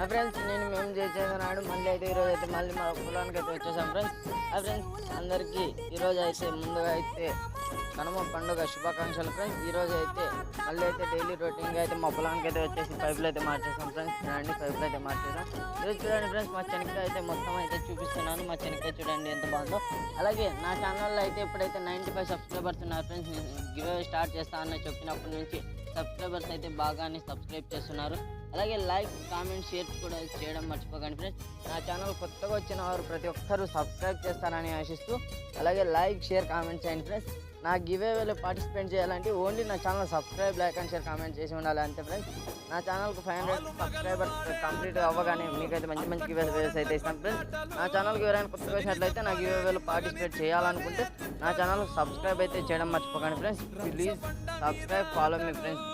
Friends మేము చేసేనాడు మళ్ళీ అయితే ఈరోజు అయితే మళ్ళీ మా పొలానికి అయితే వచ్చేసాం ఫ్రెండ్స్. ఫ్రెండ్స్ అందరికీ ఈరోజు అయితే ముందుగా అయితే కనుమ పండుగ శుభాకాంక్షలు ఫ్రెండ్స్. ఈరోజు అయితే మళ్ళీ అయితే డైలీ రొటీన్గా అయితే మా పొలానికి అయితే వచ్చేసి పైపులు అయితే మార్చేసాం ఫ్రెండ్స్. చూడండి పైపులు అయితే మార్చేసాం. ఈరోజు చూడండి ఫ్రెండ్స్ మా చెనక్కాయ అయితే మొత్తం అయితే చూపిస్తున్నాను. మా చెనక్కాయ చూడండి ఎంత బాగుందో. అలాగే నా ఛానల్లో అయితే ఇప్పుడైతే 95 సబ్స్క్రైబర్స్ ఉన్నారు ఫ్రెండ్స్. గివ్ అవే స్టార్ట్ చేస్తా అని చెప్పినప్పటి నుంచి సబ్స్క్రైబర్స్ అయితే బాగానే సబ్స్క్రైబ్ చేస్తున్నారు. అలాగే లైక్ కామెంట్ షేర్ కూడా చేయడం మర్చిపోకండి ఫ్రెండ్స్. నా ఛానల్ కొత్తగా వచ్చిన వారు ప్రతి ఒక్కరూ సబ్స్క్రైబ్ చేస్తారని ఆశిస్తూ అలాగే లైక్ షేర్ కామెంట్ చేయండి ఫ్రెండ్స్. నా గివేవేలో పార్టిసిపేట్ చేయాలంటే ఓన్లీ నా channel subscribe like and share comment చేసి ఉండాలి అంతే ఫ్రెండ్స్. నా ఛానల్కి 500 సబ్స్క్రైబర్స్ కంప్లీట్ అవ్వగానే మీకైతే మంచి మంచి గివేవేస్ అయితే ఇస్తాను ఫ్రెండ్స్. నా ఛానల్కి ఎవరైనా కొత్తగా వచ్చినట్లయితే నా గివేవేలో పార్టిసిపేట్ చేయాలనుకుంటే నా ఛానల్ సబ్స్క్రైబ్ అయితే చేయడం మర్చిపోకండి friends. Please subscribe follow me friends.